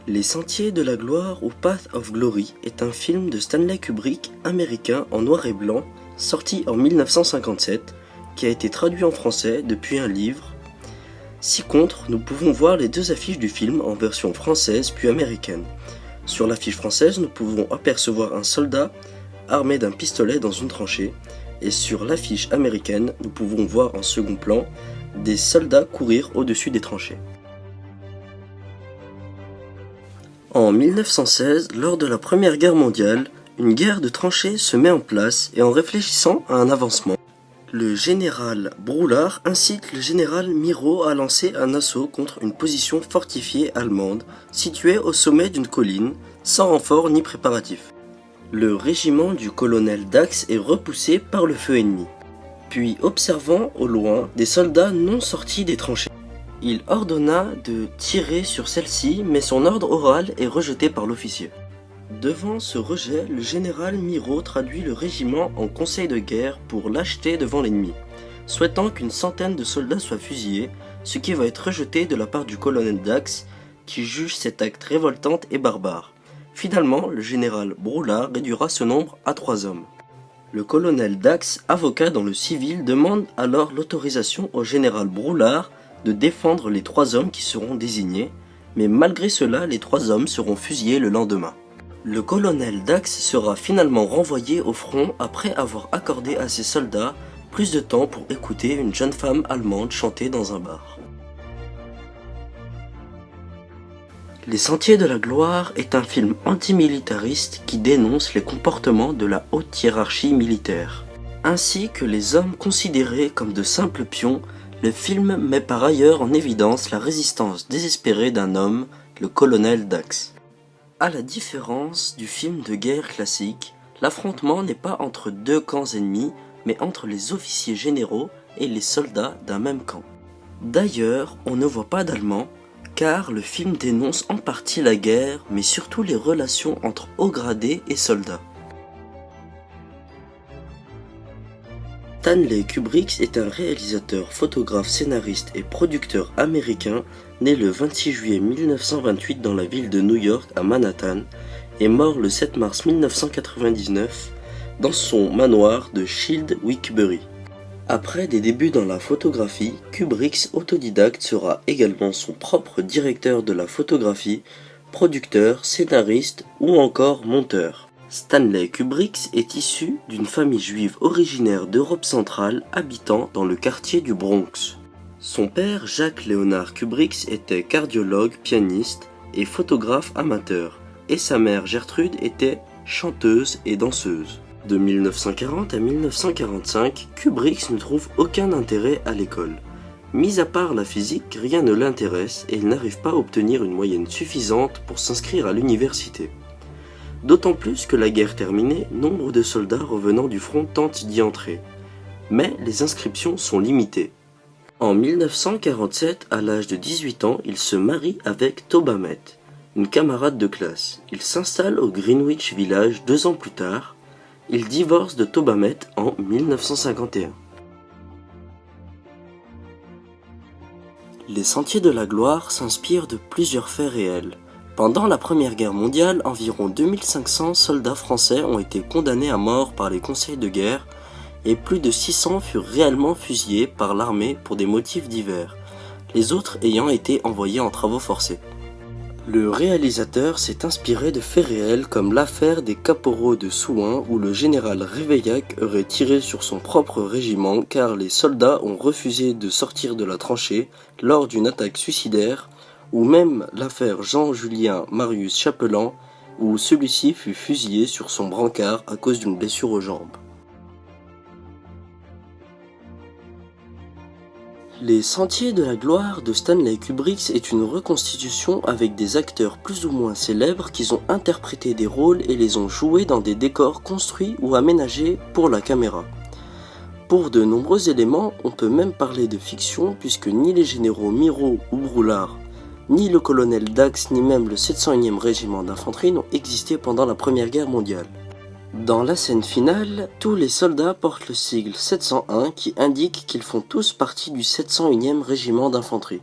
Les Sentiers de la Gloire ou Path of Glory est un film de Stanley Kubrick américain en noir et blanc sorti en 1957 qui a été traduit en français depuis un livre. Ci-contre, nous pouvons voir les deux affiches du film en version française puis américaine. Sur l'affiche française, nous pouvons apercevoir un soldat armé d'un pistolet dans une tranchée et sur l'affiche américaine, nous pouvons voir en second plan des soldats courir au-dessus des tranchées. En 1916, lors de la Première Guerre mondiale, une guerre de tranchées se met en place et en réfléchissant à un avancement, le général Brouillard incite le général Miraut à lancer un assaut contre une position fortifiée allemande située au sommet d'une colline, sans renfort ni préparatif. Le régiment du colonel Dax est repoussé par le feu ennemi. Puis, observant au loin des soldats non sortis des tranchées, il ordonna de tirer sur celle-ci, mais son ordre oral est rejeté par l'officier. Devant ce rejet, le général Miraut traduit le régiment en conseil de guerre pour lâcheté devant l'ennemi, souhaitant qu'une centaine de soldats soient fusillés, ce qui va être rejeté de la part du colonel Dax, qui juge cet acte révoltant et barbare. Finalement, le général Brouillard réduira ce nombre à 3 hommes. Le colonel Dax, avocat dans le civil, demande alors l'autorisation au général Brouillard de défendre les 3 hommes qui seront désignés, mais malgré cela, les 3 hommes seront fusillés le lendemain. Le colonel Dax sera finalement renvoyé au front après avoir accordé à ses soldats plus de temps pour écouter une jeune femme allemande chanter dans un bar. Les Sentiers de la Gloire est un film antimilitariste qui dénonce les comportements de la haute hiérarchie militaire, ainsi que les hommes considérés comme de simples pions. Le film met par ailleurs en évidence la résistance désespérée d'un homme, le colonel Dax. À la différence du film de guerre classique, l'affrontement n'est pas entre 2 camps ennemis, mais entre les officiers généraux et les soldats d'un même camp. D'ailleurs, on ne voit pas d'Allemands, car le film dénonce en partie la guerre, mais surtout les relations entre hauts gradés et soldats. Stanley Kubrick est un réalisateur, photographe, scénariste et producteur américain né le 26 juillet 1928 dans la ville de New York à Manhattan et mort le 7 mars 1999 dans son manoir de Shield Wilkes-Barre. Après des débuts dans la photographie, Kubrick, autodidacte, sera également son propre directeur de la photographie, producteur, scénariste ou encore monteur. Stanley Kubrick est issu d'une famille juive originaire d'Europe centrale habitant dans le quartier du Bronx. Son père, Jacques Léonard Kubrick, était cardiologue, pianiste et photographe amateur, et sa mère, Gertrude, était chanteuse et danseuse. De 1940 à 1945, Kubrick ne trouve aucun intérêt à l'école. Mis à part la physique, rien ne l'intéresse et il n'arrive pas à obtenir une moyenne suffisante pour s'inscrire à l'université. D'autant plus que la guerre terminée, nombre de soldats revenant du front tentent d'y entrer. Mais les inscriptions sont limitées. En 1947, à l'âge de 18 ans, il se marie avec Tobamet, une camarade de classe. Il s'installe au Greenwich Village 2 ans plus tard. Il divorce de Tobamet en 1951. Les Sentiers de la Gloire s'inspirent de plusieurs faits réels. Pendant la Première Guerre mondiale, environ 2500 soldats français ont été condamnés à mort par les conseils de guerre et plus de 600 furent réellement fusillés par l'armée pour des motifs divers, les autres ayant été envoyés en travaux forcés. Le réalisateur s'est inspiré de faits réels comme l'affaire des caporaux de Souhain où le général Réveillac aurait tiré sur son propre régiment car les soldats ont refusé de sortir de la tranchée lors d'une attaque suicidaire, ou même l'affaire Jean-Julien Marius Chapelan, où celui-ci fut fusillé sur son brancard à cause d'une blessure aux jambes. Les Sentiers de la Gloire de Stanley Kubrick est une reconstitution avec des acteurs plus ou moins célèbres qui ont interprété des rôles et les ont joués dans des décors construits ou aménagés pour la caméra. Pour de nombreux éléments, on peut même parler de fiction puisque ni les généraux Miraut ou Brouillard, Ni le colonel Dax ni même le 701e régiment d'infanterie n'ont existé pendant la Première Guerre mondiale. Dans la scène finale, tous les soldats portent le sigle 701 qui indique qu'ils font tous partie du 701e régiment d'infanterie.